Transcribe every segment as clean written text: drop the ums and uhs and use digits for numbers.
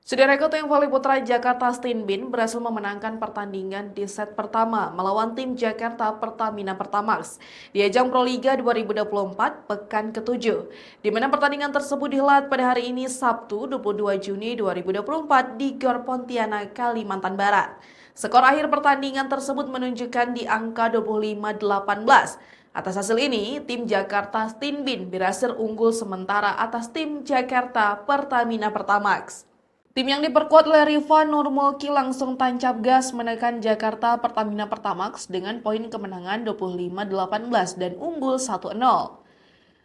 Sudireko Tim Voli Putra Jakarta Stinbin berhasil memenangkan pertandingan di set pertama melawan tim Jakarta Pertamina Pertamax di ajang Proliga 2024 pekan ke-7. Di mana pertandingan tersebut dihelat pada hari ini Sabtu 22 Juni 2024 di Gor Pontianak, Kalimantan Barat. Skor akhir pertandingan tersebut menunjukkan di angka 25-18. Atas hasil ini, tim Jakarta Stinbin berhasil unggul sementara atas tim Jakarta Pertamina Pertamax. Tim yang diperkuat oleh Riva Nurmulki langsung tancap gas menekan Jakarta Pertamina Pertamax dengan poin kemenangan 25-18 dan unggul 1-0.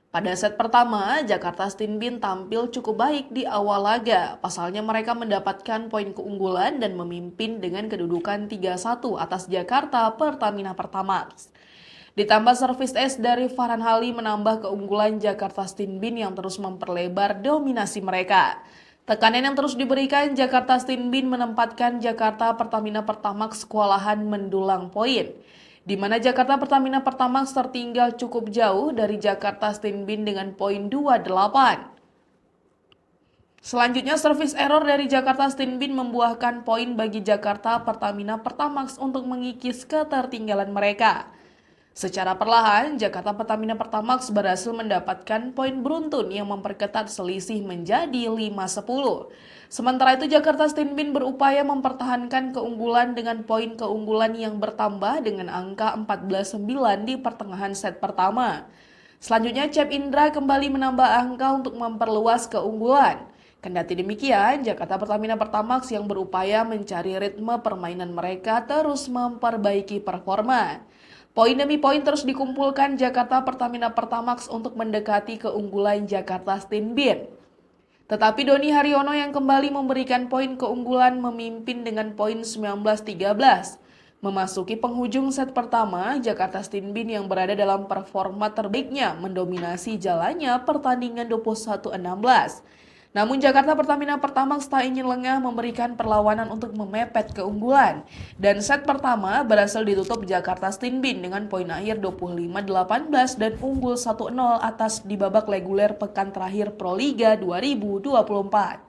Pada set pertama, Jakarta Stinbin tampil cukup baik di awal laga. Pasalnya mereka mendapatkan poin keunggulan dan memimpin dengan kedudukan 3-1 atas Jakarta Pertamina Pertamax. Ditambah servis es dari Farhan Hali menambah keunggulan Jakarta Stinbin yang terus memperlebar dominasi mereka. Tekanan yang terus diberikan Jakarta Stinbin menempatkan Jakarta Pertamina Pertamax kewalahan mendulang poin, di mana Jakarta Pertamina Pertamax tertinggal cukup jauh dari Jakarta Stinbin dengan poin 28. Selanjutnya, servis error dari Jakarta Stinbin membuahkan poin bagi Jakarta Pertamina Pertamax untuk mengikis ketertinggalan mereka. Secara perlahan, Jakarta Pertamina Pertamax berhasil mendapatkan poin beruntun yang memperketat selisih menjadi 5-10. Sementara itu, Jakarta Stinbin berupaya mempertahankan keunggulan dengan poin keunggulan yang bertambah dengan angka 14-9 di pertengahan set pertama. Selanjutnya, Cep Indra kembali menambah angka untuk memperluas keunggulan. Kendati demikian, Jakarta Pertamina Pertamax yang berupaya mencari ritme permainan mereka terus memperbaiki performa. Poin demi poin terus dikumpulkan Jakarta Pertamina Pertamax untuk mendekati keunggulan Jakarta Stinbin. Tetapi Doni Haryono yang kembali memberikan poin keunggulan memimpin dengan poin 19-13. Memasuki penghujung set pertama, Jakarta Stinbin yang berada dalam performa terbaiknya mendominasi jalannya pertandingan 21-16. Namun Jakarta Pertamina Pertamax tak ingin lengah memberikan perlawanan untuk memepet keunggulan. Dan set pertama berhasil ditutup Jakarta Stinbin dengan poin akhir 25-18 dan unggul 1-0 atas di babak reguler pekan terakhir Proliga 2024.